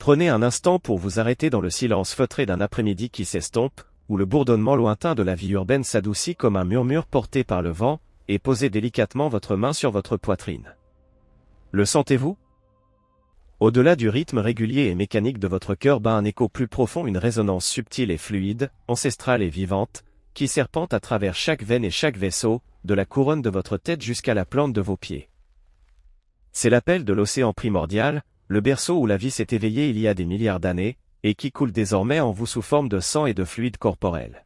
Prenez un instant pour vous arrêter dans le silence feutré d'un après-midi qui s'estompe, où le bourdonnement lointain de la vie urbaine s'adoucit comme un murmure porté par le vent, et posez délicatement votre main sur votre poitrine. Le sentez-vous? Au-delà du rythme régulier et mécanique de votre cœur bat un écho plus profond, une résonance subtile et fluide, ancestrale et vivante, qui serpente à travers chaque veine et chaque vaisseau, de la couronne de votre tête jusqu'à la plante de vos pieds. C'est l'appel de l'océan primordial, le berceau où la vie s'est éveillée il y a des milliards d'années, et qui coule désormais en vous sous forme de sang et de fluide corporel.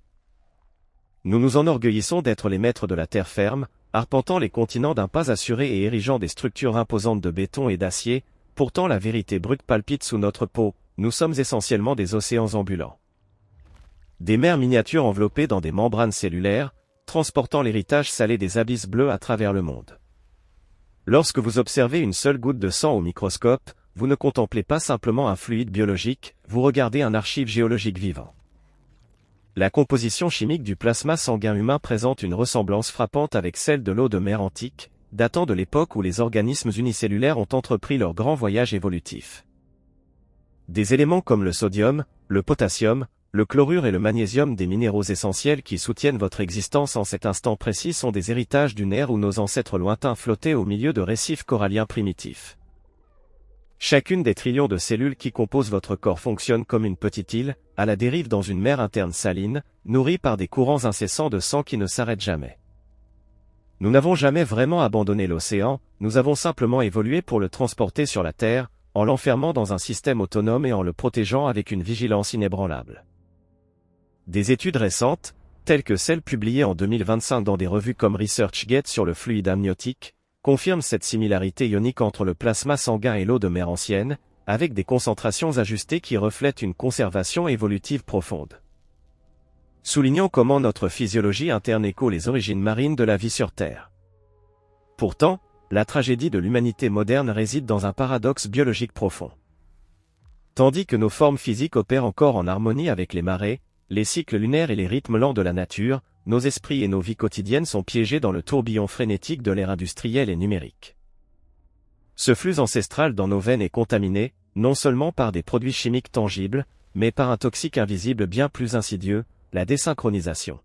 Nous nous enorgueillissons d'être les maîtres de la terre ferme, arpentant les continents d'un pas assuré et érigeant des structures imposantes de béton et d'acier. Pourtant la vérité brute palpite sous notre peau, nous sommes essentiellement des océans ambulants. Des mers miniatures enveloppées dans des membranes cellulaires, transportant l'héritage salé des abysses bleus à travers le monde. Lorsque vous observez une seule goutte de sang au microscope, vous ne contemplez pas simplement un fluide biologique, vous regardez un archive géologique vivant. La composition chimique du plasma sanguin humain présente une ressemblance frappante avec celle de l'eau de mer antique, datant de l'époque où les organismes unicellulaires ont entrepris leur grand voyage évolutif. Des éléments comme le sodium, le potassium, le chlorure et le magnésium, des minéraux essentiels qui soutiennent votre existence en cet instant précis, sont des héritages d'une ère où nos ancêtres lointains flottaient au milieu de récifs coralliens primitifs. Chacune des trillions de cellules qui composent votre corps fonctionne comme une petite île, à la dérive dans une mer interne saline, nourrie par des courants incessants de sang qui ne s'arrêtent jamais. Nous n'avons jamais vraiment abandonné l'océan, nous avons simplement évolué pour le transporter sur la Terre, en l'enfermant dans un système autonome et en le protégeant avec une vigilance inébranlable. Des études récentes, telles que celles publiées en 2025 dans des revues comme ResearchGate sur le fluide amniotique, confirment cette similarité ionique entre le plasma sanguin et l'eau de mer ancienne, avec des concentrations ajustées qui reflètent une conservation évolutive profonde. Soulignant comment notre physiologie interne écho les origines marines de la vie sur Terre. Pourtant, la tragédie de l'humanité moderne réside dans un paradoxe biologique profond. Tandis que nos formes physiques opèrent encore en harmonie avec les marées, les cycles lunaires et les rythmes lents de la nature, nos esprits et nos vies quotidiennes sont piégés dans le tourbillon frénétique de l'ère industrielle et numérique. Ce flux ancestral dans nos veines est contaminé, non seulement par des produits chimiques tangibles, mais par un toxique invisible bien plus insidieux, la désynchronisation.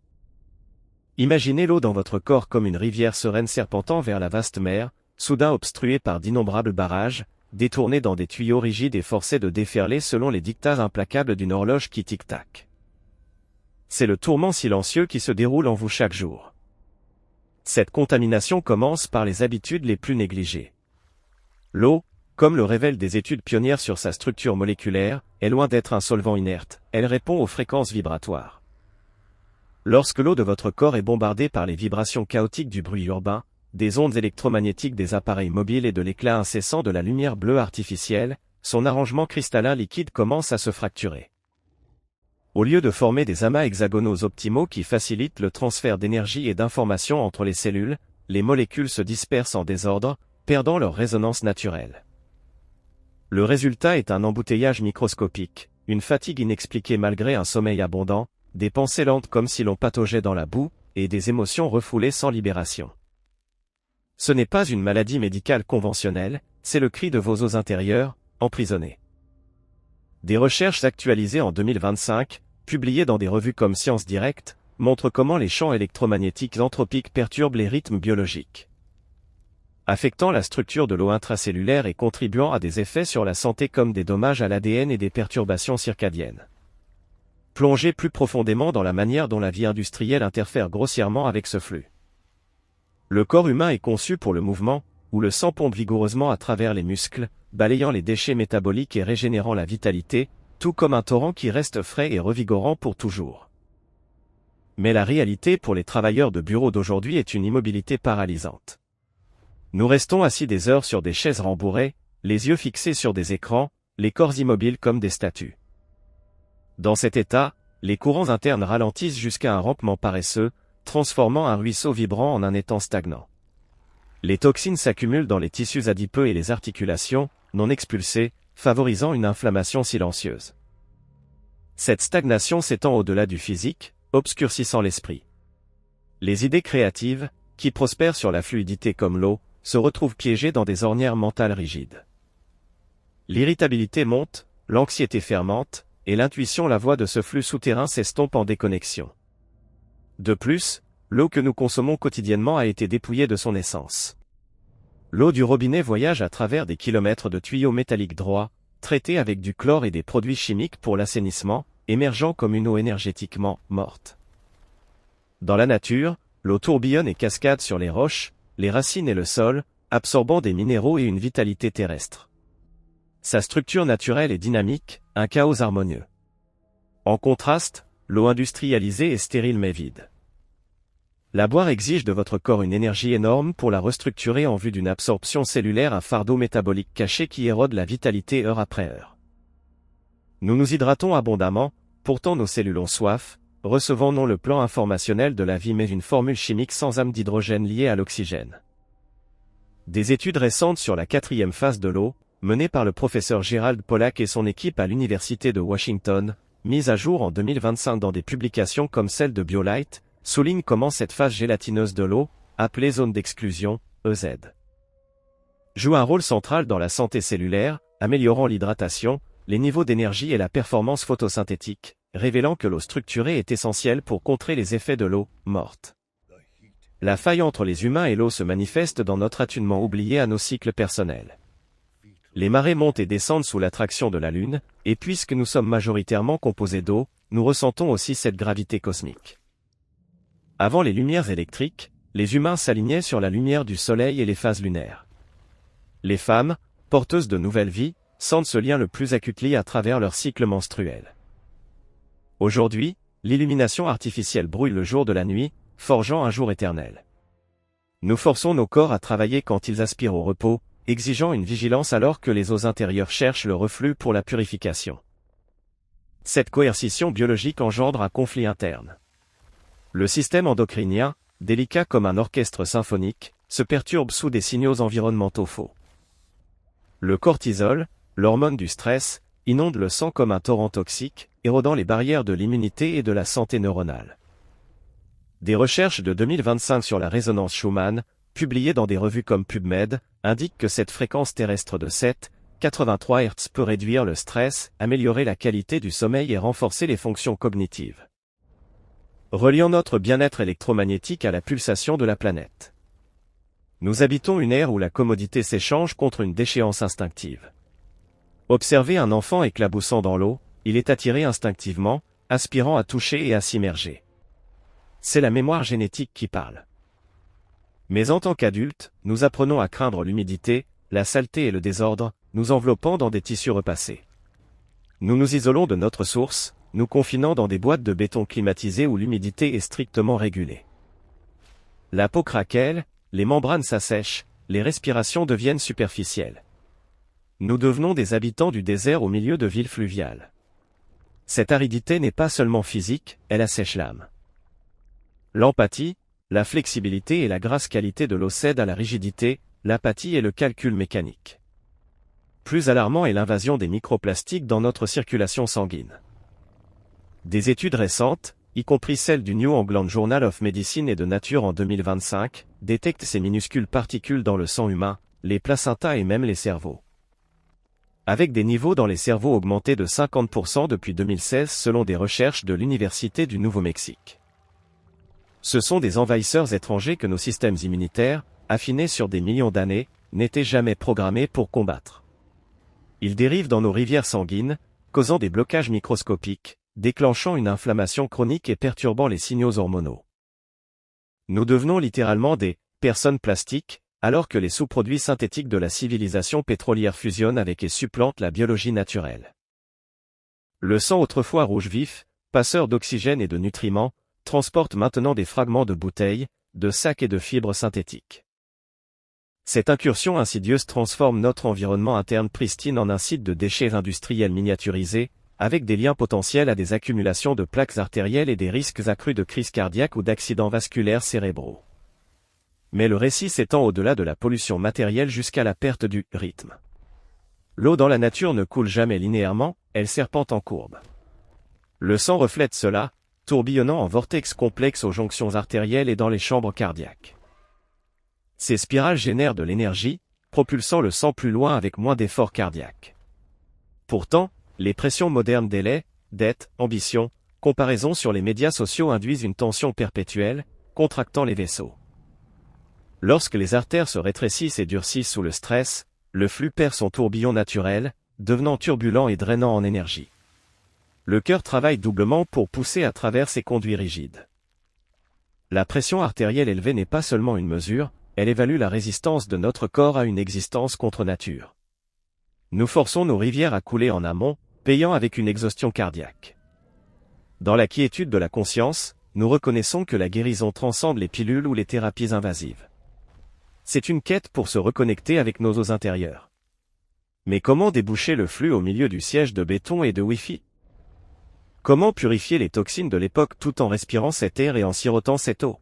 Imaginez l'eau dans votre corps comme une rivière sereine serpentant vers la vaste mer, soudain obstruée par d'innombrables barrages, détournée dans des tuyaux rigides et forcée de déferler selon les dictats implacables d'une horloge qui tic-tac. C'est le tourment silencieux qui se déroule en vous chaque jour. Cette contamination commence par les habitudes les plus négligées. L'eau, comme le révèlent des études pionnières sur sa structure moléculaire, est loin d'être un solvant inerte, elle répond aux fréquences vibratoires. Lorsque l'eau de votre corps est bombardée par les vibrations chaotiques du bruit urbain, des ondes électromagnétiques des appareils mobiles et de l'éclat incessant de la lumière bleue artificielle, son arrangement cristallin liquide commence à se fracturer. Au lieu de former des amas hexagonaux optimaux qui facilitent le transfert d'énergie et d'informations entre les cellules, les molécules se dispersent en désordre, perdant leur résonance naturelle. Le résultat est un embouteillage microscopique, une fatigue inexpliquée malgré un sommeil abondant, des pensées lentes comme si l'on pataugeait dans la boue, et des émotions refoulées sans libération. Ce n'est pas une maladie médicale conventionnelle, c'est le cri de vos os intérieurs, emprisonnés. Des recherches actualisées en 2025, publiées dans des revues comme Science Direct, montrent comment les champs électromagnétiques entropiques perturbent les rythmes biologiques, affectant la structure de l'eau intracellulaire et contribuant à des effets sur la santé comme des dommages à l'ADN et des perturbations circadiennes. Plongez plus profondément dans la manière dont la vie industrielle interfère grossièrement avec ce flux. Le corps humain est conçu pour le mouvement, où le sang pompe vigoureusement à travers les muscles, balayant les déchets métaboliques et régénérant la vitalité, tout comme un torrent qui reste frais et revigorant pour toujours. Mais la réalité pour les travailleurs de bureau d'aujourd'hui est une immobilité paralysante. Nous restons assis des heures sur des chaises rembourrées, les yeux fixés sur des écrans, les corps immobiles comme des statues. Dans cet état, les courants internes ralentissent jusqu'à un rampement paresseux, transformant un ruisseau vibrant en un étang stagnant. Les toxines s'accumulent dans les tissus adipeux et les articulations, non expulsées, favorisant une inflammation silencieuse. Cette stagnation s'étend au-delà du physique, obscurcissant l'esprit. Les idées créatives, qui prospèrent sur la fluidité comme l'eau, se retrouvent piégées dans des ornières mentales rigides. L'irritabilité monte, l'anxiété fermente, et l'intuition la voie de ce flux souterrain s'estompe en déconnexion. De plus, l'eau que nous consommons quotidiennement a été dépouillée de son essence. L'eau du robinet voyage à travers des kilomètres de tuyaux métalliques droits, traités avec du chlore et des produits chimiques pour l'assainissement, émergeant comme une eau énergétiquement morte. Dans la nature, l'eau tourbillonne et cascade sur les roches, les racines et le sol, absorbant des minéraux et une vitalité terrestre. Sa structure naturelle est dynamique, un chaos harmonieux. En contraste, l'eau industrialisée est stérile mais vide. La boire exige de votre corps une énergie énorme pour la restructurer en vue d'une absorption cellulaire, un fardeau métabolique caché qui érode la vitalité heure après heure. Nous nous hydratons abondamment, pourtant nos cellules ont soif, recevant non le plan informationnel de la vie mais une formule chimique sans âme d'hydrogène liée à l'oxygène. Des études récentes sur la 4e phase de l'eau, menées par le professeur Gerald Pollack et son équipe à l'Université de Washington, mises à jour en 2025 dans des publications comme celle de BioLight, soulignent comment cette phase gélatineuse de l'eau, appelée zone d'exclusion, EZ, joue un rôle central dans la santé cellulaire, améliorant l'hydratation, les niveaux d'énergie et la performance photosynthétique, révélant que l'eau structurée est essentielle pour contrer les effets de l'eau morte. La faille entre les humains et l'eau se manifeste dans notre attunement oublié à nos cycles personnels. Les marées montent et descendent sous l'attraction de la Lune, et puisque nous sommes majoritairement composés d'eau, nous ressentons aussi cette gravité cosmique. Avant les lumières électriques, les humains s'alignaient sur la lumière du soleil et les phases lunaires. Les femmes, porteuses de nouvelles vies, sentent ce lien le plus acutely à travers leur cycle menstruel. Aujourd'hui, l'illumination artificielle brouille le jour de la nuit, forgeant un jour éternel. Nous forçons nos corps à travailler quand ils aspirent au repos, exigeant une vigilance alors que les eaux intérieures cherchent le reflux pour la purification. Cette coercition biologique engendre un conflit interne. Le système endocrinien, délicat comme un orchestre symphonique, se perturbe sous des signaux environnementaux faux. Le cortisol, l'hormone du stress, inonde le sang comme un torrent toxique, érodant les barrières de l'immunité et de la santé neuronale. Des recherches de 2025 sur la résonance Schumann, publiées dans des revues comme PubMed, indiquent que cette fréquence terrestre de 7,83 Hz peut réduire le stress, améliorer la qualité du sommeil et renforcer les fonctions cognitives, reliant notre bien-être électromagnétique à la pulsation de la planète. Nous habitons une ère où la commodité s'échange contre une déchéance instinctive. Observez un enfant éclaboussant dans l'eau, il est attiré instinctivement, aspirant à toucher et à s'immerger. C'est la mémoire génétique qui parle. Mais en tant qu'adultes, nous apprenons à craindre l'humidité, la saleté et le désordre, nous enveloppant dans des tissus repassés. Nous nous isolons de notre source, nous confinant dans des boîtes de béton climatisées où l'humidité est strictement régulée. La peau craquelle, les membranes s'assèchent, les respirations deviennent superficielles. Nous devenons des habitants du désert au milieu de villes fluviales. Cette aridité n'est pas seulement physique, elle assèche l'âme. L'empathie, la flexibilité et la grasse qualité de l'eau cèdent à la rigidité, l'apathie et le calcul mécanique. Plus alarmant est l'invasion des microplastiques dans notre circulation sanguine. Des études récentes, y compris celle du New England Journal of Medicine et de Nature en 2025, détectent ces minuscules particules dans le sang humain, les placentas et même les cerveaux. Avec des niveaux dans les cerveaux augmentés de 50% depuis 2016 selon des recherches de l'Université du Nouveau-Mexique. Ce sont des envahisseurs étrangers que nos systèmes immunitaires, affinés sur des millions d'années, n'étaient jamais programmés pour combattre. Ils dérivent dans nos rivières sanguines, causant des blocages microscopiques, déclenchant une inflammation chronique et perturbant les signaux hormonaux. Nous devenons littéralement des « personnes plastiques », alors que les sous-produits synthétiques de la civilisation pétrolière fusionnent avec et supplantent la biologie naturelle. Le sang autrefois rouge vif, passeur d'oxygène et de nutriments, transporte maintenant des fragments de bouteilles, de sacs et de fibres synthétiques. Cette incursion insidieuse transforme notre environnement interne pristine en un site de déchets industriels miniaturisés, avec des liens potentiels à des accumulations de plaques artérielles et des risques accrus de crise cardiaque ou d'accidents vasculaires cérébraux. Mais le récit s'étend au-delà de la pollution matérielle jusqu'à la perte du rythme. L'eau dans la nature ne coule jamais linéairement, elle serpente en courbe. Le sang reflète cela, tourbillonnant en vortex complexe aux jonctions artérielles et dans les chambres cardiaques. Ces spirales génèrent de l'énergie, propulsant le sang plus loin avec moins d'efforts cardiaques. Pourtant, les pressions modernes délai, dette, ambition, comparaison sur les médias sociaux induisent une tension perpétuelle, contractant les vaisseaux. Lorsque les artères se rétrécissent et durcissent sous le stress, le flux perd son tourbillon naturel, devenant turbulent et drainant en énergie. Le cœur travaille doublement pour pousser à travers ces conduits rigides. La pression artérielle élevée n'est pas seulement une mesure, elle évalue la résistance de notre corps à une existence contre nature. Nous forçons nos rivières à couler en amont, payant avec une exhaustion cardiaque. Dans la quiétude de la conscience, nous reconnaissons que la guérison transcende les pilules ou les thérapies invasives. C'est une quête pour se reconnecter avec nos eaux intérieures. Mais comment déboucher le flux au milieu du siège de béton et de Wi-Fi? Comment purifier les toxines de l'époque tout en respirant cet air et en sirotant cette eau?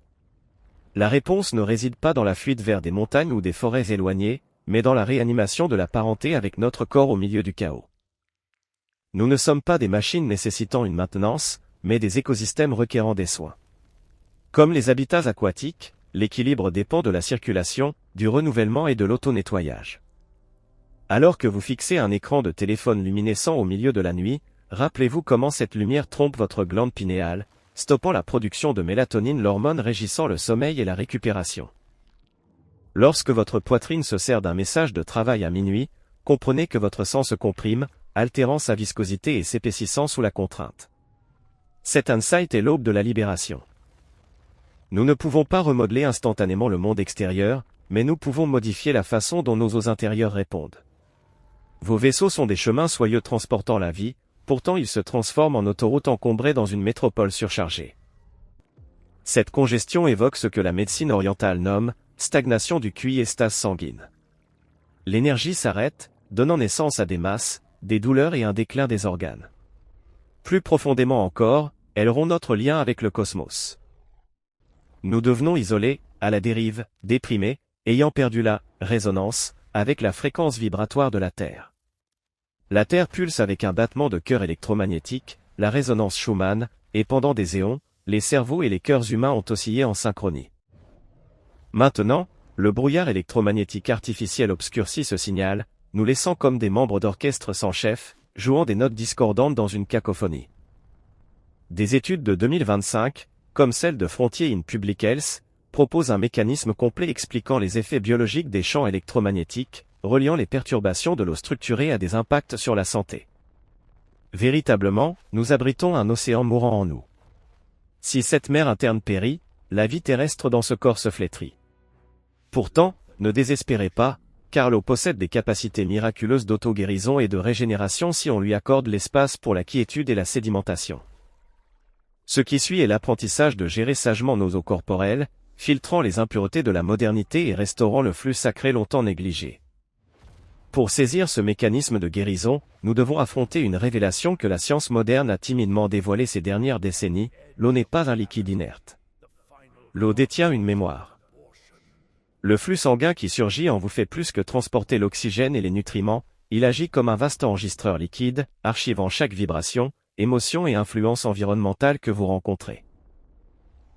La réponse ne réside pas dans la fuite vers des montagnes ou des forêts éloignées, mais dans la réanimation de la parenté avec notre corps au milieu du chaos. Nous ne sommes pas des machines nécessitant une maintenance, mais des écosystèmes requérant des soins. Comme les habitats aquatiques, l'équilibre dépend de la circulation, du renouvellement et de l'auto-nettoyage. Alors que vous fixez un écran de téléphone luminescent au milieu de la nuit, rappelez-vous comment cette lumière trompe votre glande pinéale, stoppant la production de mélatonine, l'hormone régissant le sommeil et la récupération. Lorsque votre poitrine se sert d'un message de travail à minuit, comprenez que votre sang se comprime, altérant sa viscosité et s'épaississant sous la contrainte. Cet insight est l'aube de la libération. Nous ne pouvons pas remodeler instantanément le monde extérieur, mais nous pouvons modifier la façon dont nos eaux intérieures répondent. Vos vaisseaux sont des chemins soyeux transportant la vie, pourtant ils se transforment en autoroutes encombrées dans une métropole surchargée. Cette congestion évoque ce que la médecine orientale nomme stagnation du QI et stase sanguine. L'énergie s'arrête, donnant naissance à des masses, des douleurs et un déclin des organes. Plus profondément encore, elle rompt notre lien avec le cosmos. Nous devenons isolés, à la dérive, déprimés, ayant perdu la résonance avec la fréquence vibratoire de la Terre. La Terre pulse avec un battement de cœur électromagnétique, la résonance Schumann, et pendant des éons, les cerveaux et les cœurs humains ont oscillé en synchronie. Maintenant, le brouillard électromagnétique artificiel obscurcit ce signal, nous laissant comme des membres d'orchestre sans chef, jouant des notes discordantes dans une cacophonie. Des études de 2025, comme celle de Frontier in Public Health, proposent un mécanisme complet expliquant les effets biologiques des champs électromagnétiques, reliant les perturbations de l'eau structurée à des impacts sur la santé. Véritablement, nous abritons un océan mourant en nous. Si cette mer interne périt, la vie terrestre dans ce corps se flétrit. Pourtant, ne désespérez pas, car l'eau possède des capacités miraculeuses d'auto-guérison et de régénération si on lui accorde l'espace pour la quiétude et la sédimentation. Ce qui suit est l'apprentissage de gérer sagement nos eaux corporelles, filtrant les impuretés de la modernité et restaurant le flux sacré longtemps négligé. Pour saisir ce mécanisme de guérison, nous devons affronter une révélation que la science moderne a timidement dévoilée ces dernières décennies, l'eau n'est pas un liquide inerte. L'eau détient une mémoire. Le flux sanguin qui surgit en vous fait plus que transporter l'oxygène et les nutriments, il agit comme un vaste enregistreur liquide, archivant chaque vibration, émotion et influence environnementale que vous rencontrez.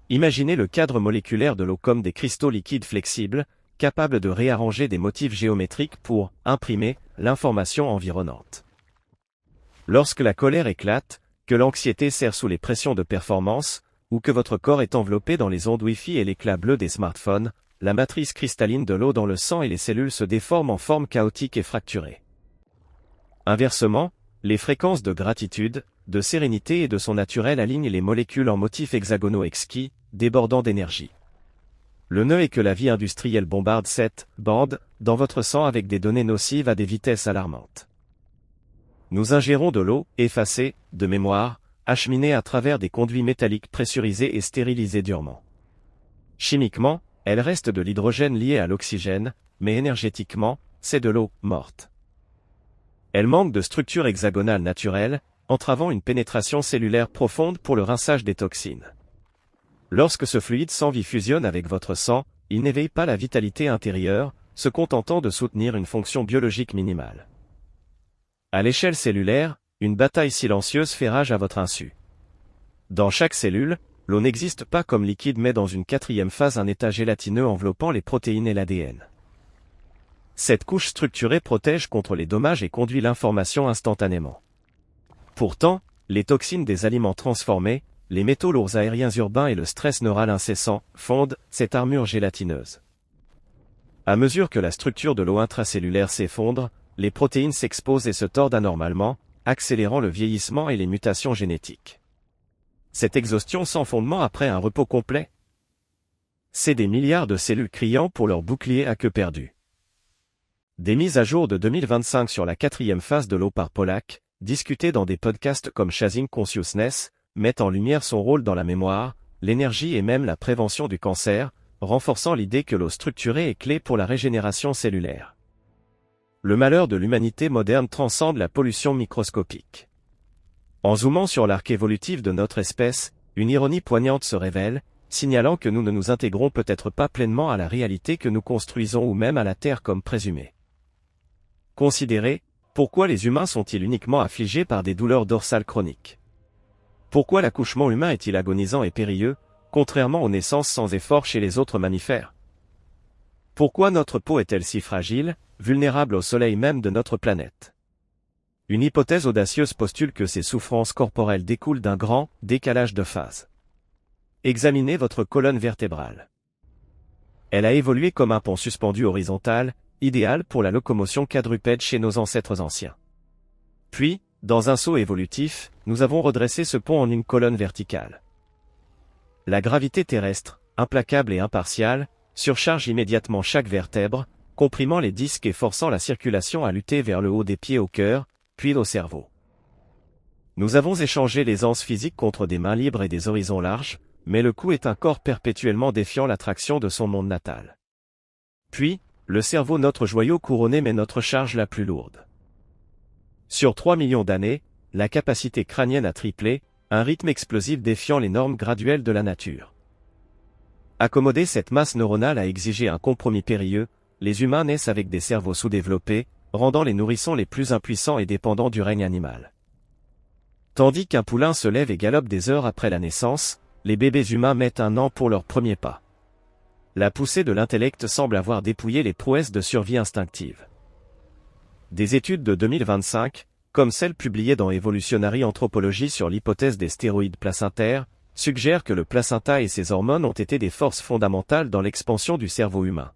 Imaginez le cadre moléculaire de l'eau comme des cristaux liquides flexibles, capables de réarranger des motifs géométriques pour imprimer l'information environnante. Lorsque la colère éclate, que l'anxiété serre sous les pressions de performance, ou que votre corps est enveloppé dans les ondes Wi-Fi et l'éclat bleu des smartphones, la matrice cristalline de l'eau dans le sang et les cellules se déforment en forme chaotique et fracturée. Inversement, les fréquences de gratitude, de sérénité et de son naturel alignent les molécules en motifs hexagonaux exquis, débordant d'énergie. Le nœud est que la vie industrielle bombarde cette bande dans votre sang avec des données nocives à des vitesses alarmantes. Nous ingérons de l'eau, effacée, de mémoire, acheminée à travers des conduits métalliques pressurisés et stérilisés durement. Chimiquement, elle reste de l'hydrogène lié à l'oxygène, mais énergétiquement, c'est de l'eau morte. Elle manque de structure hexagonale naturelle, entravant une pénétration cellulaire profonde pour le rinçage des toxines. Lorsque ce fluide sans vie fusionne avec votre sang, il n'éveille pas la vitalité intérieure, se contentant de soutenir une fonction biologique minimale. À l'échelle cellulaire, une bataille silencieuse fait rage à votre insu. Dans chaque cellule, l'eau n'existe pas comme liquide mais dans une quatrième phase un état gélatineux enveloppant les protéines et l'ADN. Cette couche structurée protège contre les dommages et conduit l'information instantanément. Pourtant, les toxines des aliments transformés, les métaux lourds aériens urbains et le stress neural incessant fondent cette armure gélatineuse. À mesure que la structure de l'eau intracellulaire s'effondre, les protéines s'exposent et se tordent anormalement, accélérant le vieillissement et les mutations génétiques. Cette exhaustion sans fondement après un repos complet? C'est des milliards de cellules criant pour leur bouclier à queue perdue. Des mises à jour de 2025 sur la 4e phase de l'eau par Pollack, discutées dans des podcasts comme Chasing Consciousness, mettent en lumière son rôle dans la mémoire, l'énergie et même la prévention du cancer, renforçant l'idée que l'eau structurée est clé pour la régénération cellulaire. Le malheur de l'humanité moderne transcende la pollution microscopique. En zoomant sur l'arc évolutif de notre espèce, une ironie poignante se révèle, signalant que nous ne nous intégrons peut-être pas pleinement à la réalité que nous construisons ou même à la Terre comme présumée. Considérez, pourquoi les humains sont-ils uniquement affligés par des douleurs dorsales chroniques? Pourquoi l'accouchement humain est-il agonisant et périlleux, contrairement aux naissances sans effort chez les autres mammifères? Pourquoi notre peau est-elle si fragile, vulnérable au soleil même de notre planète? Une hypothèse audacieuse postule que ces souffrances corporelles découlent d'un grand décalage de phase. Examinez votre colonne vertébrale. Elle a évolué comme un pont suspendu horizontal, idéal pour la locomotion quadrupède chez nos ancêtres anciens. Puis, dans un saut évolutif, nous avons redressé ce pont en une colonne verticale. La gravité terrestre, implacable et impartiale, surcharge immédiatement chaque vertèbre, comprimant les disques et forçant la circulation à lutter vers le haut des pieds au cœur, puis au cerveau. Nous avons échangé l'aisance physique contre des mains libres et des horizons larges, mais le cou est un corps perpétuellement défiant l'attraction de son monde natal. Puis, le cerveau notre joyau couronné mais notre charge la plus lourde. Sur 3 millions d'années, la capacité crânienne a triplé, un rythme explosif défiant les normes graduelles de la nature. Accommoder cette masse neuronale a exigé un compromis périlleux, les humains naissent avec des cerveaux sous-développés, rendant les nourrissons les plus impuissants et dépendants du règne animal. Tandis qu'un poulain se lève et galope des heures après la naissance, les bébés humains mettent 1 an pour leur premier pas. La poussée de l'intellect semble avoir dépouillé les prouesses de survie instinctive. Des études de 2025, comme celle publiée dans Evolutionary Anthropology sur l'hypothèse des stéroïdes placentaires, suggèrent que le placenta et ses hormones ont été des forces fondamentales dans l'expansion du cerveau humain.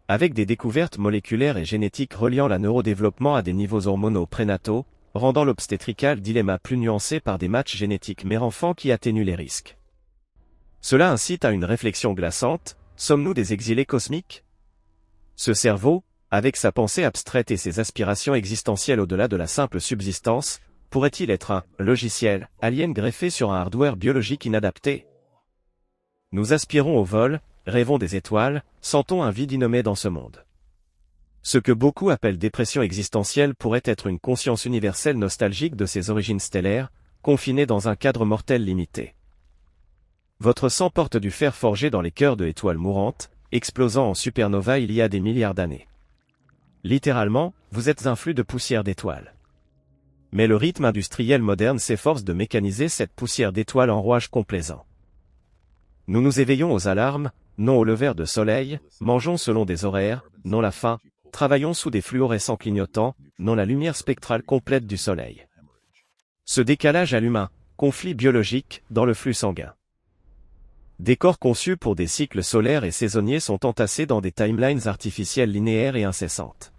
Avec des découvertes moléculaires et génétiques reliant la neurodéveloppement à des niveaux hormonaux prénataux, rendant l'obstétrical dilemma plus nuancé par des matchs génétiques mère-enfant qui atténuent les risques. Cela incite à une réflexion glaçante, sommes-nous des exilés cosmiques? Ce cerveau, avec sa pensée abstraite et ses aspirations existentielles au-delà de la simple subsistance, pourrait-il être un logiciel, alien greffé sur un hardware biologique inadapté? Nous aspirons au vol, rêvons des étoiles, sentons un vide innommé dans ce monde. Ce que beaucoup appellent dépression existentielle pourrait être une conscience universelle nostalgique de ses origines stellaires, confinée dans un cadre mortel limité. Votre sang porte du fer forgé dans les cœurs de étoiles mourantes, explosant en supernova il y a des milliards d'années. Littéralement, vous êtes un flux de poussière d'étoiles. Mais le rythme industriel moderne s'efforce de mécaniser cette poussière d'étoiles en rouage complaisant. Nous nous éveillons aux alarmes, non au lever de soleil, mangeons selon des horaires, non la faim, travaillons sous des fluorescents clignotants, non la lumière spectrale complète du soleil. Ce décalage à l'humain, conflit biologique, dans le flux sanguin. Des corps conçus pour des cycles solaires et saisonniers sont entassés dans des timelines artificielles linéaires et incessantes.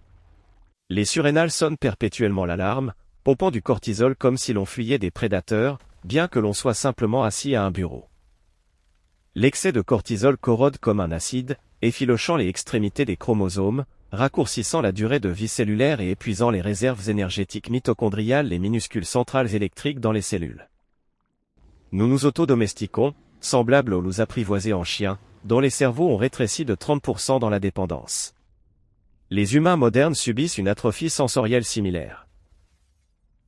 Les surrénales sonnent perpétuellement l'alarme, pompant du cortisol comme si l'on fuyait des prédateurs, bien que l'on soit simplement assis à un bureau. L'excès de cortisol corrode comme un acide, effilochant les extrémités des chromosomes, raccourcissant la durée de vie cellulaire et épuisant les réserves énergétiques mitochondriales, les minuscules centrales électriques dans les cellules. Nous nous autodomestiquons, semblables aux loups apprivoisés en chiens, dont les cerveaux ont rétréci de 30% dans la dépendance. Les humains modernes subissent une atrophie sensorielle similaire.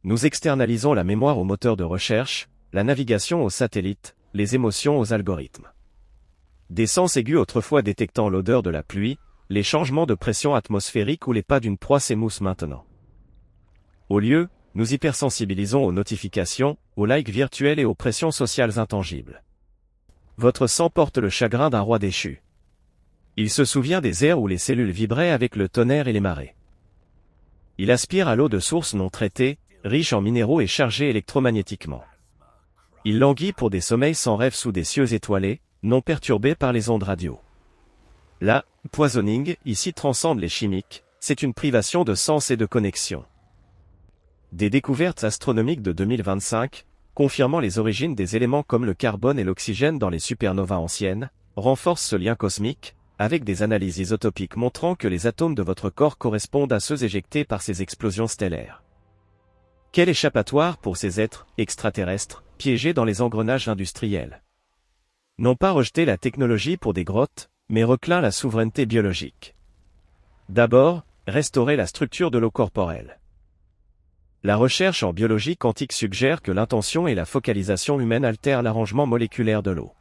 Nous externalisons la mémoire aux moteurs de recherche, la navigation aux satellites, les émotions aux algorithmes. Des sens aigus autrefois détectant l'odeur de la pluie, les changements de pression atmosphérique ou les pas d'une proie s'émoussent maintenant. Au lieu, nous hypersensibilisons aux notifications, aux likes virtuels et aux pressions sociales intangibles. Votre sang porte le chagrin d'un roi déchu. Il se souvient des airs où les cellules vibraient avec le tonnerre et les marées. Il aspire à l'eau de source non traitée, riche en minéraux et chargé électromagnétiquement. Il languit pour des sommeils sans rêve sous des cieux étoilés, non perturbés par les ondes radio. La poisoning ici transcende les chimiques, c'est une privation de sens et de connexion. Des découvertes astronomiques de 2025, confirmant les origines des éléments comme le carbone et l'oxygène dans les supernovas anciennes, renforcent ce lien cosmique, avec des analyses isotopiques montrant que les atomes de votre corps correspondent à ceux éjectés par ces explosions stellaires. Quel échappatoire pour ces êtres extraterrestres, piégés dans les engrenages industriels. N'ont pas rejeté la technologie pour des grottes, mais reclin la souveraineté biologique. D'abord, restaurer la structure de l'eau corporelle. La recherche en biologie quantique suggère que l'intention et la focalisation humaine altèrent l'arrangement moléculaire de l'eau.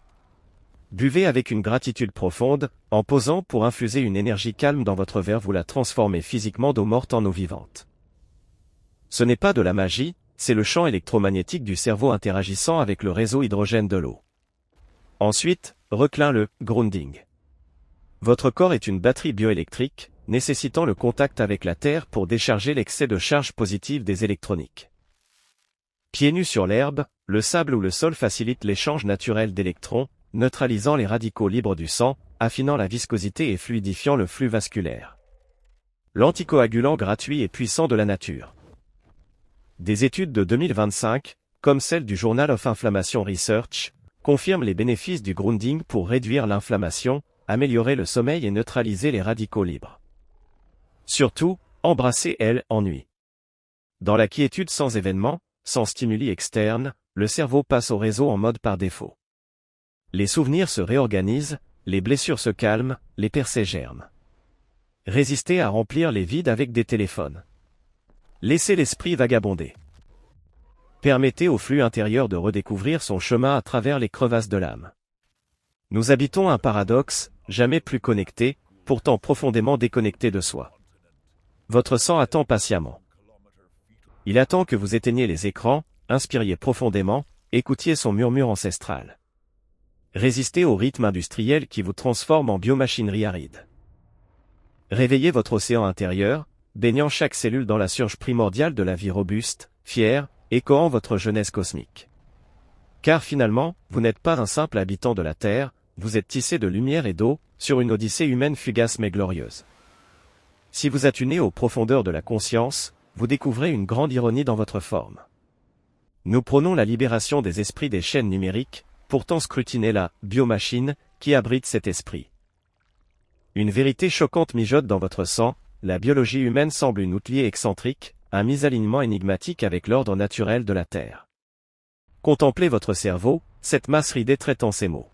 Buvez avec une gratitude profonde, en posant pour infuser une énergie calme dans votre verre, vous la transformez physiquement d'eau morte en eau vivante. Ce n'est pas de la magie, c'est le champ électromagnétique du cerveau interagissant avec le réseau hydrogène de l'eau. Ensuite, reclin le grounding. Votre corps est une batterie bioélectrique, nécessitant le contact avec la Terre pour décharger l'excès de charge positive des électroniques. Pieds nus sur l'herbe, le sable ou le sol facilite l'échange naturel d'électrons, neutralisant les radicaux libres du sang, affinant la viscosité et fluidifiant le flux vasculaire. L'anticoagulant gratuit et puissant de la nature. Des études de 2025, comme celle du Journal of Inflammation Research, confirment les bénéfices du grounding pour réduire l'inflammation, améliorer le sommeil et neutraliser les radicaux libres. Surtout, embrasser l'ennui. Dans la quiétude sans événement, sans stimuli externes, le cerveau passe au réseau en mode par défaut. Les souvenirs se réorganisent, les blessures se calment, les percées germent. Résistez à remplir les vides avec des téléphones. Laissez l'esprit vagabonder. Permettez au flux intérieur de redécouvrir son chemin à travers les crevasses de l'âme. Nous habitons un paradoxe, jamais plus connecté, pourtant profondément déconnecté de soi. Votre sang attend patiemment. Il attend que vous éteigniez les écrans, inspiriez profondément, écoutiez son murmure ancestral. Résistez au rythme industriel qui vous transforme en biomachinerie aride. Réveillez votre océan intérieur, baignant chaque cellule dans la surge primordiale de la vie robuste, fière, échoant votre jeunesse cosmique. Car finalement, vous n'êtes pas un simple habitant de la Terre, vous êtes tissé de lumière et d'eau, sur une odyssée humaine fugace mais glorieuse. Si vous attunez aux profondeurs de la conscience, vous découvrez une grande ironie dans votre forme. Nous prônons la libération des esprits des chaînes numériques, pourtant scrutinez la biomachine qui abrite cet esprit. Une vérité choquante mijote dans votre sang, la biologie humaine semble une outil excentrique, un misalignement énigmatique avec l'ordre naturel de la Terre. Contemplez votre cerveau, cette masse ridée traitant ces mots.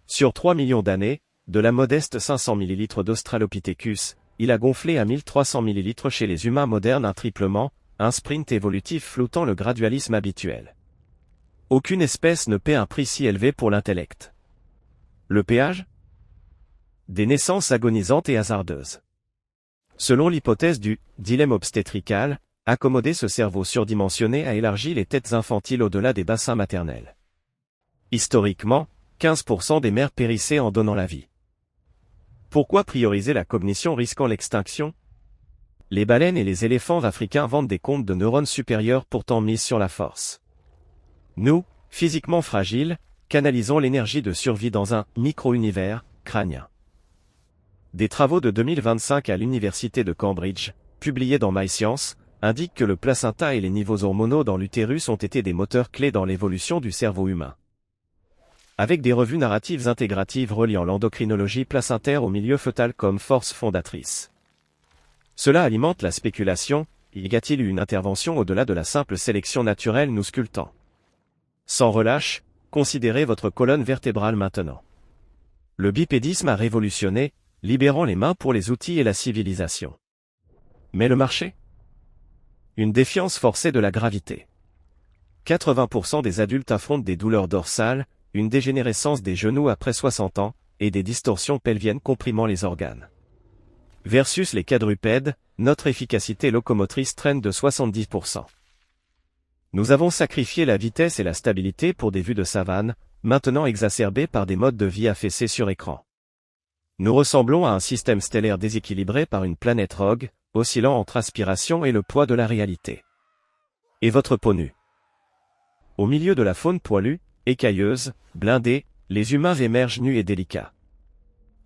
Sur 3 millions d'années, de la modeste 500 ml d'Australopithecus, il a gonflé à 1300 ml chez les humains modernes un triplement, un sprint évolutif floutant le gradualisme habituel. Aucune espèce ne paie un prix si élevé pour l'intellect. Le péage ? Des naissances agonisantes et hasardeuses. Selon l'hypothèse du dilemme obstétrical, accommoder ce cerveau surdimensionné a élargi les têtes infantiles au-delà des bassins maternels. Historiquement, 15% des mères périssaient en donnant la vie. Pourquoi prioriser la cognition risquant l'extinction ? Les baleines et les éléphants africains vendent des comptes de neurones supérieurs pourtant mis sur la force. Nous, physiquement fragiles, canalisons l'énergie de survie dans un micro-univers crânien. Des travaux de 2025 à l'université de Cambridge, publiés dans MyScience, indiquent que le placenta et les niveaux hormonaux dans l'utérus ont été des moteurs clés dans l'évolution du cerveau humain. Avec des revues narratives intégratives reliant l'endocrinologie placentaire au milieu fœtal comme force fondatrice. Cela alimente la spéculation, y a-t-il eu une intervention au-delà de la simple sélection naturelle nous sculptant ? Sans relâche, considérez votre colonne vertébrale maintenant. Le bipédisme a révolutionné, libérant les mains pour les outils et la civilisation. Mais le marché ? Une défiance forcée de la gravité. 80% des adultes affrontent des douleurs dorsales, une dégénérescence des genoux après 60 ans, et des distorsions pelviennes comprimant les organes. Versus les quadrupèdes, notre efficacité locomotrice traîne de 70%. Nous avons sacrifié la vitesse et la stabilité pour des vues de savane, maintenant exacerbées par des modes de vie affaissés sur écran. Nous ressemblons à un système stellaire déséquilibré par une planète rogue, oscillant entre aspiration et le poids de la réalité. Et votre peau nue. Au milieu de la faune poilue, écailleuse, blindée, les humains émergent nus et délicats.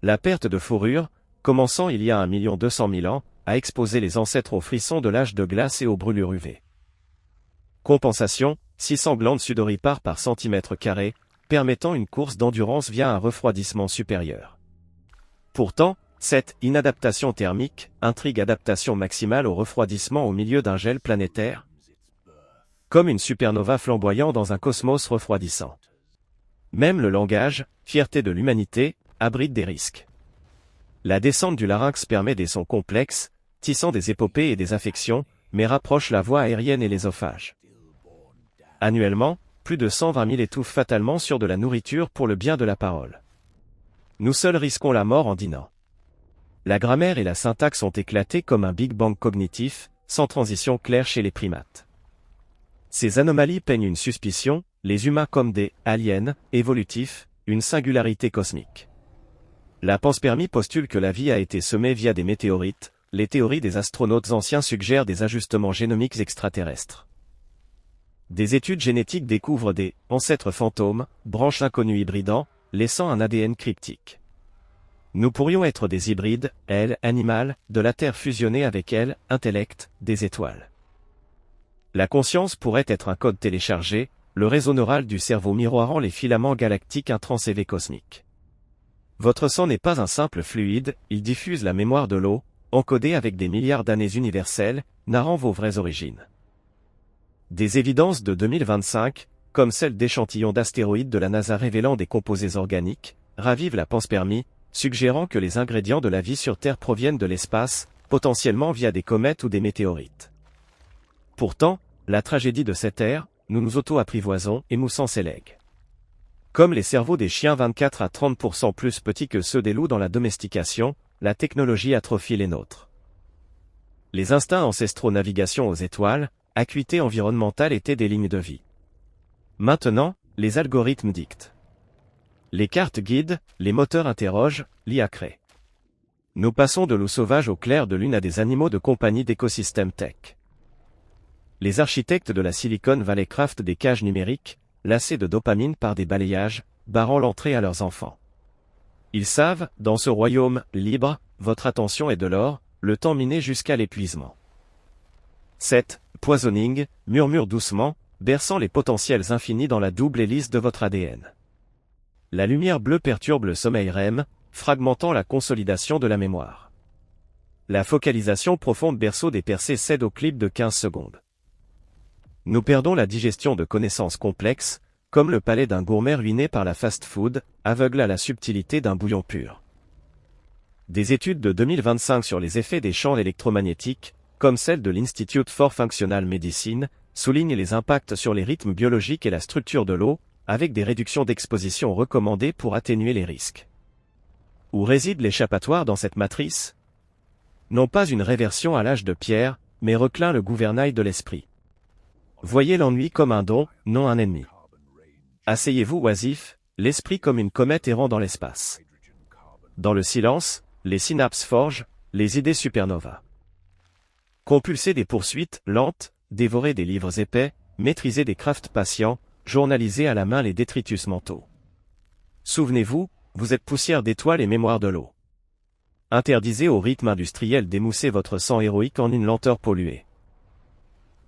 La perte de fourrure, commençant il y a 1 200 000 ans, a exposé les ancêtres aux frissons de l'âge de glace et aux brûlures UV. Compensation, 600 glandes sudoripares par centimètre carré, permettant une course d'endurance via un refroidissement supérieur. Pourtant, cette inadaptation thermique intrigue adaptation maximale au refroidissement au milieu d'un gel planétaire, comme une supernova flamboyant dans un cosmos refroidissant. Même le langage, fierté de l'humanité, abrite des risques. La descente du larynx permet des sons complexes, tissant des épopées et des affections, mais rapproche la voie aérienne et l'ésophage. Annuellement, plus de 120 000 étouffent fatalement sur de la nourriture pour le bien de la parole. Nous seuls risquons la mort en dînant. La grammaire et la syntaxe ont éclaté comme un Big Bang cognitif, sans transition claire chez les primates. Ces anomalies peignent une suspicion, les humains comme des « aliens » évolutifs, une singularité cosmique. La panspermie postule que la vie a été semée via des météorites, les théories des astronautes anciens suggèrent des ajustements génomiques extraterrestres. Des études génétiques découvrent des « ancêtres fantômes », branches inconnues hybridant, laissant un ADN cryptique. Nous pourrions être des hybrides, elles, animales, de la Terre fusionnée avec elles, intellect, des étoiles. La conscience pourrait être un code téléchargé, le réseau neural du cerveau miroirant les filaments galactiques intrans-CV cosmiques. Votre sang n'est pas un simple fluide, il diffuse la mémoire de l'eau, encodée avec des milliards d'années universelles, narrant vos vraies origines. Des évidences de 2025, comme celle d'échantillons d'astéroïdes de la NASA révélant des composés organiques, ravivent la panspermie, suggérant que les ingrédients de la vie sur Terre proviennent de l'espace, potentiellement via des comètes ou des météorites. Pourtant, la tragédie de cette ère, nous nous auto-apprivoisons, émoussant ses legs. Comme les cerveaux des chiens 24 à 30% plus petits que ceux des loups dans la domestication, la technologie atrophie les nôtres. Les instincts ancestraux navigation aux étoiles, acuité environnementale étaient des lignes de vie. Maintenant, les algorithmes dictent. Les cartes guident, les moteurs interrogent, l'IA crée. Nous passons de loups sauvages au clair de lune à des animaux de compagnie d'écosystèmes tech. Les architectes de la Silicon Valley craftent des cages numériques, lassées de dopamine par des balayages, barrant l'entrée à leurs enfants. Ils savent, dans ce royaume libre, votre attention est de l'or, le temps miné jusqu'à l'épuisement. 7. Poisoning, murmure doucement, berçant les potentiels infinis dans la double hélice de votre ADN. La lumière bleue perturbe le sommeil REM, fragmentant la consolidation de la mémoire. La focalisation profonde berceau des percées cède au clip de 15 secondes. Nous perdons la digestion de connaissances complexes, comme le palais d'un gourmet ruiné par la fast-food, aveugle à la subtilité d'un bouillon pur. Des études de 2025 sur les effets des champs électromagnétiques, comme celle de l'Institute for Functional Medicine, soulignent les impacts sur les rythmes biologiques et la structure de l'eau, avec des réductions d'exposition recommandées pour atténuer les risques. Où réside l'échappatoire dans cette matrice? Non pas une réversion à l'âge de pierre, mais reclin le gouvernail de l'esprit. Voyez l'ennui comme un don, non un ennemi. Asseyez-vous oisif, l'esprit comme une comète errant dans l'espace. Dans le silence, les synapses forgent, les idées supernova. Compulser des poursuites lentes, dévorer des livres épais, maîtriser des crafts patients, journaliser à la main les détritus mentaux. Souvenez-vous, vous êtes poussière d'étoiles et mémoire de l'eau. Interdisez au rythme industriel d'émousser votre sang héroïque en une lenteur polluée.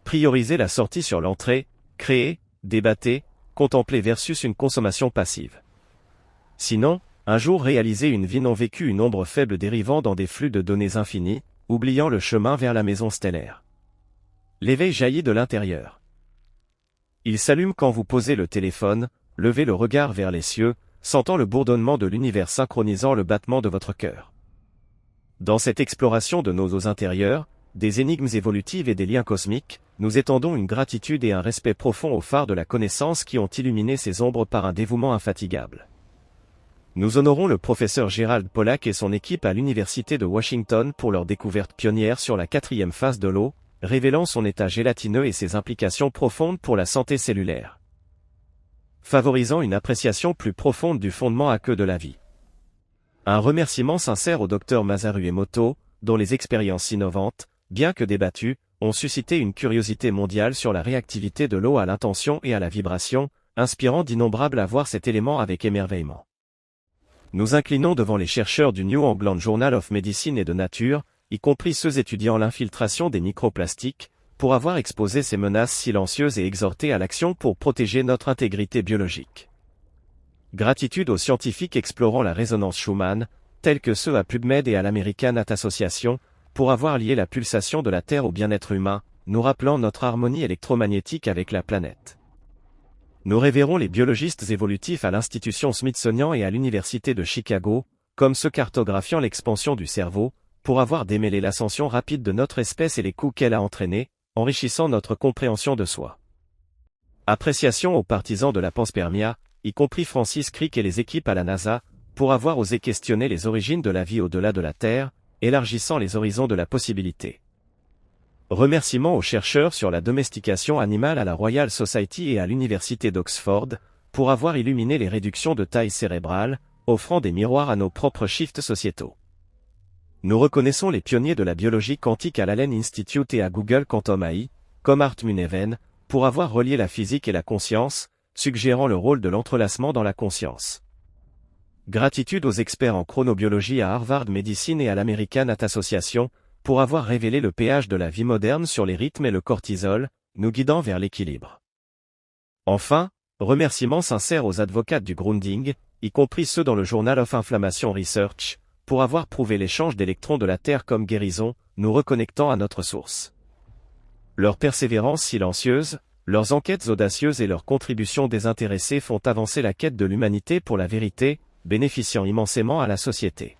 Priorisez la sortie sur l'entrée, créez, débattez, contemplez versus une consommation passive. Sinon, un jour réalisez une vie non vécue, une ombre faible dérivant dans des flux de données infinis, oubliant le chemin vers la maison stellaire. L'éveil jaillit de l'intérieur. Il s'allume quand vous posez le téléphone, levez le regard vers les cieux, sentant le bourdonnement de l'univers synchronisant le battement de votre cœur. Dans cette exploration de nos eaux intérieures, des énigmes évolutives et des liens cosmiques, nous étendons une gratitude et un respect profond aux phares de la connaissance qui ont illuminé ces ombres par un dévouement infatigable. Nous honorons le professeur Gerald Pollack et son équipe à l'Université de Washington pour leur découverte pionnière sur la 4e phase de l'eau, révélant son état gélatineux et ses implications profondes pour la santé cellulaire. Favorisant une appréciation plus profonde du fondement aqueux de la vie. Un remerciement sincère au Dr Masaru Emoto, dont les expériences innovantes, bien que débattues, ont suscité une curiosité mondiale sur la réactivité de l'eau à l'intention et à la vibration, inspirant d'innombrables à voir cet élément avec émerveillement. Nous inclinons devant les chercheurs du New England Journal of Medicine et de Nature, y compris ceux étudiant l'infiltration des microplastiques, pour avoir exposé ces menaces silencieuses et exhorté à l'action pour protéger notre intégrité biologique. Gratitude aux scientifiques explorant la résonance Schumann, tels que ceux à PubMed et à l'American Heart Association, pour avoir lié la pulsation de la Terre au bien-être humain, nous rappelant notre harmonie électromagnétique avec la planète. Nous révérons les biologistes évolutifs à l'Institution Smithsonian et à l'Université de Chicago, comme ceux cartographiant l'expansion du cerveau, pour avoir démêlé l'ascension rapide de notre espèce et les coûts qu'elle a entraînés, enrichissant notre compréhension de soi. Appréciation aux partisans de la panspermia, y compris Francis Crick et les équipes à la NASA, pour avoir osé questionner les origines de la vie au-delà de la Terre, élargissant les horizons de la possibilité. Remerciements aux chercheurs sur la domestication animale à la Royal Society et à l'Université d'Oxford, pour avoir illuminé les réductions de taille cérébrale, offrant des miroirs à nos propres shifts sociétaux. Nous reconnaissons les pionniers de la biologie quantique à l'Allen Institute et à Google Quantum AI, comme Art Muneven, pour avoir relié la physique et la conscience, suggérant le rôle de l'entrelacement dans la conscience. Gratitude aux experts en chronobiologie à Harvard Medicine et à l'American Heart Association, pour avoir révélé le péage de la vie moderne sur les rythmes et le cortisol, nous guidant vers l'équilibre. Enfin, remerciements sincères aux advocates du grounding, y compris ceux dans le Journal of Inflammation Research, pour avoir prouvé l'échange d'électrons de la Terre comme guérison, nous reconnectant à notre source. Leur persévérance silencieuse, leurs enquêtes audacieuses et leurs contributions désintéressées font avancer la quête de l'humanité pour la vérité, bénéficiant immensément à la société.